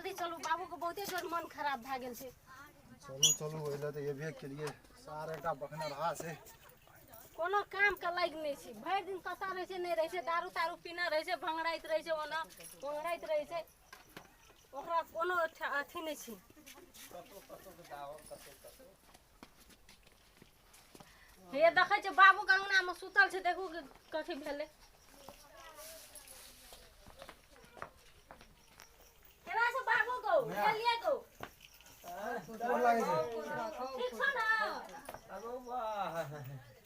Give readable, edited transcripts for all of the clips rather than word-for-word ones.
जल्दी चलू, बाबू को बहुते जोर मन खराब भ गेल छै। चलू चलू ओइला त एबे केलिए सारे का बखना रहा से कोनो काम के लाग नहीं छै। भरि दिन कता रहे छै, नहीं रहे छै, दारू तारू पीना रहे छै, भंगड़ाइत रहे छै, ओना भंगड़ाइत रहे छै, ओकरा कोनो अथी नहीं छै। हे देखै छै बाबू के अंगना में सुतल छै, देखू कथी भेलै। केना छै बाबू को चलिए को डर लागे छै। ठीक छ ना?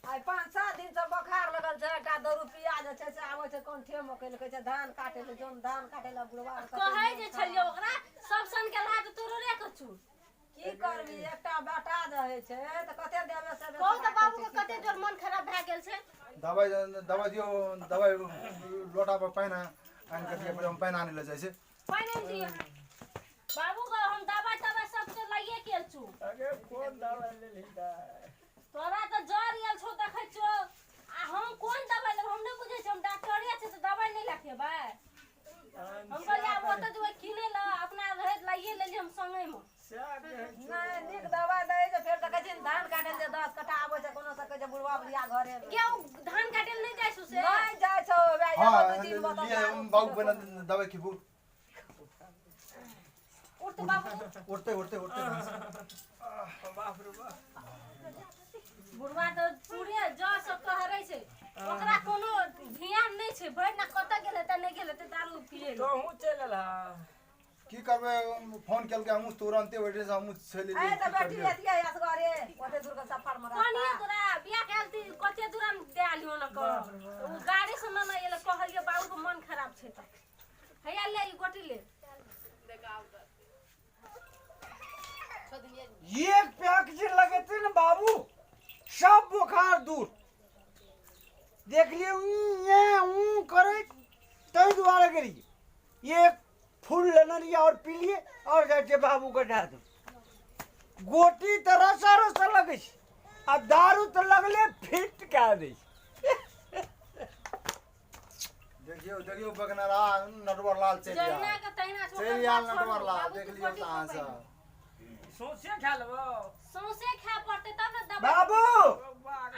आई 5-7 दिन से बुखार लगल छै। एकटा दारू पिया जे छै से आबै छै कोन ठेम के कहै छै धान काटे ले जोन धान काटे ले बुढ़वा कहै जे छलियो ओकरा सब सन के लात तोड़ले कछु की करबी। एकटा बेटा रहे छै त कते देबे से कहू त बाबू के कते जोर मन खराब भ गेल छै। दवाई दवाई दियो, दवाई लोटा पर पानी आन के दिए, हम पानी आने ले जाय छै। पानी दियो बाबू को, हम दवाई तवाई सब से लाइए के छु। अगे कोन दवाई ले लीदा तोरा त जर आयल छौ देखै छौ, आ हम कोन दवाई ले, हम नहीं बुझै छी, हम डॉक्टरे छै त दवाई नहीं लखेबै। हम कहलिए आब ओत जो किने ल अपना रहे लाइए लेली हम संगे में। नहीं निक दवाई दे जे फेर त कहै छै धान काटे ले 10 कट्ठा आबै छै कोनो से कहै छै बुढ़वा बुढ़िया घरे क्यों धान काटे नहीं जाय छु से? नहीं जाय छौ वे हां एगो 2-3 बता लिए बाबू बना दवाई की बुक उठ बाबू उठते उठते उठते बाप रे बाप बुढ़वा तो पूरे जो सब कहरै छै, ओकरा कोनो ध्यान नहीं छै। भरि ना कत गेले त नहीं गेले त दारू पिए तो हूं चलला की करबे। फोन केल के हम तुरंते बैठे से हम चले ए त बेटी एतिया असगरे ओते दूर के सफर में कोनी रहता तोरा बिया केलती कते दूर में दे आलियो न क उ गाड़ी से न एले कहलिए बाबू के मन खराब छै त हैया ले ई गोटी ले एक पैक जे लगेते न बाबू सब बुखार दूर। देख लिए ये करे तई दुआरे करिए। एक फूल लेना लिया और पी लिए और जाके बाबू को डाल दो। गोटी तो रसा रसा लगे छै, आ दारू तो लगले फिट का दे। देखियो देखियो बगना रहा नटवर लाल चल जैना गया के तैना छोड़ चल यार नटवर लाल देख लियो कहां से सोचे खा लेबो सौसे खा पड़ते तब न दवा बाबू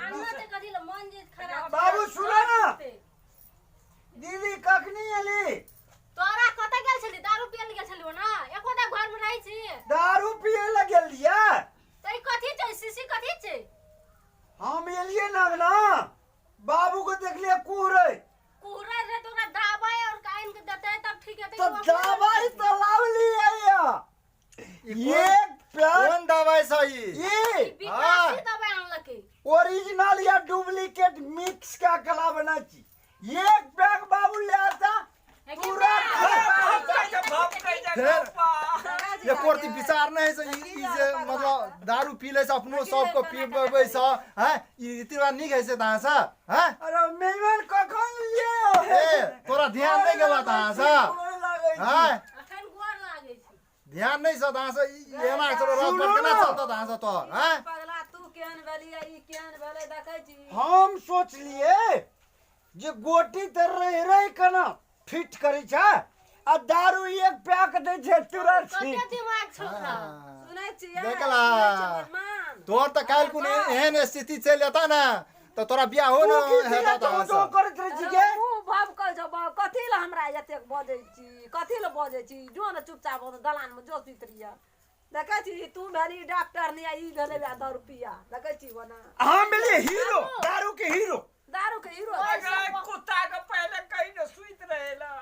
अन्ना ते कथि ल मन जे खराब बाबू सुनो ना। दीदी कखनी अली तोरा कत गेल छली? दारू पियल गेल छली ना? एकोटा घर में रहै छी दारू पिए लगे लिया। तई कथि छै? सीसी कथि छै? हम एलिए ना ना बाबू को देख लिए कुहरे कुहरे रे तोरा दवाई और काइन के देते तब ठीक है। तो दवाई तो लाव लिया। ये कौन दवाई सही ये विकासी दवाई आनलके ओरिजिनल या डुप्लीकेट मिक्स का कला बना छी। एक बैग बाबू ले आता पूरा ये कोर्ती विचार नहीं से ई जे मतलब दारू पी ले से अपनो सबको पीबे से हैं ई इतना नहीं है से तां से हैं। अरे मेहमान कखन लिए ए तोरा ध्यान नहीं गेला तां से हैं, अखन गोर लागे छै। ध्यान नहीं से तां से एना चलो रात भर केना चलता तां से तो हैं। पगला तू केहन भेली ई केहन भेले देखै छी। हम सोच लिए जे गोटी तर रह कना फिट करे छ, आ दारू एक पैक दे छै तुरंत कते फिट। दिमाग छौरा सुनै छियै देखला मान तोर त काल कुन एहन स्थिति चल जाता ना तो तोरा बियाह हो न हेता तां से करत रह छी के तू भव कह जब कथि ल हमरा एतेक बजै छी, कथि ल बजै छी? जो न चुपचाप दलान में जो सुतरिया देखै छी। तू भेली डॉक्टर नहीं ई भेले 10 रुपया देखै छी वना हम मिले हीरो दारू के हीरो। दारू के हीरो अगे कुत्ता के पहले कहीं न सुइत रहेला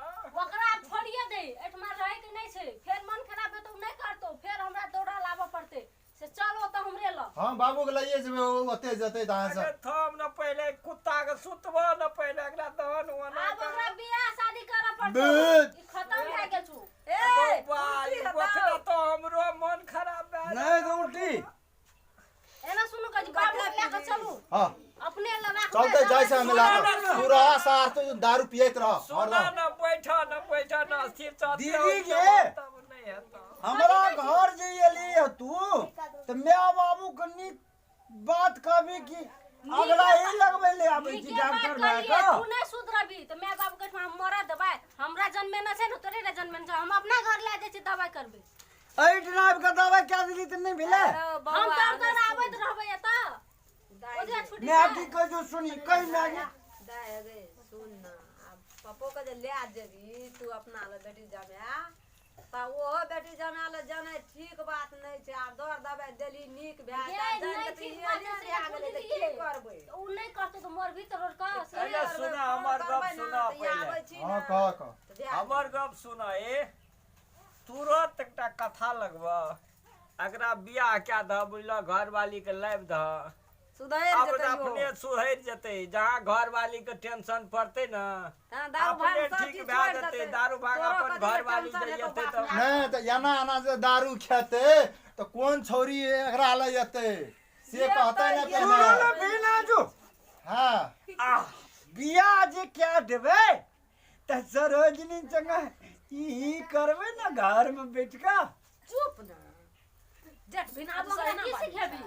ओकरा छोड़िए दे। एठमा रहे के नहीं छै, फेर मन खराब हेतौ नहीं करतो, फेर हमरा दौड़ा लाबे पड़ते से चलो त हमरे ल। हां बाबू के लइए जे ओते जते तां से अगे थम न पहले कुत्ता के सुतबो न पहले एकरा दहन वना अब ओकरा बियाह शादी करे पड़तो, बस। ई खत्म भ गेल छु। ए भाई बखरा तो हमरो मन खराब भए नहीं तो उल्टी एना सुनु कजी बाबू लेके चलू हां अपने ल राख। चलते जाय से हम ला पूरा सार तो दारू पियत रह सुना न बैठा न स्थिर चल दीदी के तब नहीं हेता हमरा घर जे एली तू तो मैं बाबू कनी बात कहबी कि अगला ही लगबै ले आबै छी नीके बात डॉक्टर भाई कहलिए, को तू नहीं सुधरबी तो मैं बाप के हम मरा देबै। हमरा जन्मे न छै न तोरे रे जन्मे न छै। हम अपना घर ले जाय छी दवाई करबै। एहि ड्राइव के दवाई क्या दिली त नहीं भेले हम तो आबैत रहबै एतऽ। ओजे छुट्टी मैं की कह जो सुनी कई मैं दाय गे सुन ना अब पप्पो के जे ले आ जेबी तू अपना ले बेटी जमाया ता ओहो बेटी जमाया ले जाने ठीक बात नहीं छै। आब दर दबाई देली नीक भए ये जाए नहीं जान ठीक के बात ये छै, से आ गेलै त की करबै उ नहीं करतो तो मोर भीतर और का से अरे सुना हमर गप सुना पहिले हाँ कह हमर गप सुना ए तुरंत एकटा कथा लगबा अगरा बियाह क्या द बुझल घर वाली के लाइव द सुधैर अब जेतै अपने सुधर जते जहाँ घर वाली के टेंशन पड़ते ना दारू भांग अपने सब ठीक चीज भए छोड़ जेतै देतै। दारू भांग तोरो अपन कथी घर के वाली टेंशन जे हेतौ जेतै बाप तऽ माय। नहीं तो एना एना से दारू खेते तो कौन छोरी एकरा ले जते से कहते न सुनो न पहले बिना जो हाँ बिया जे क्या देबै त सरोजनी संग ई करबै न घर में बैठ के चुप ना जट बिना अब ओकरा की सिखेबी?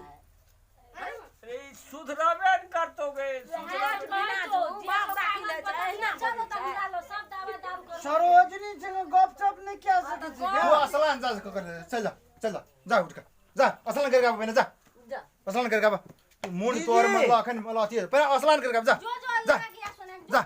ए सुधरबे न करतो गे हाथ बिना जो बाप राखी ले छै एहिना चलो त लो सब दवा दारू कर। सरोजनी संग गपशप नहीं क्या सकै छी तू असलान जा चल जा उठ के जा असलान करके आबे जा जा असलान करके आबे मुंड तोर मतलब अखन मतलब अथी पर असलान करके आबे जा जो जो जा लगा गया सुने जा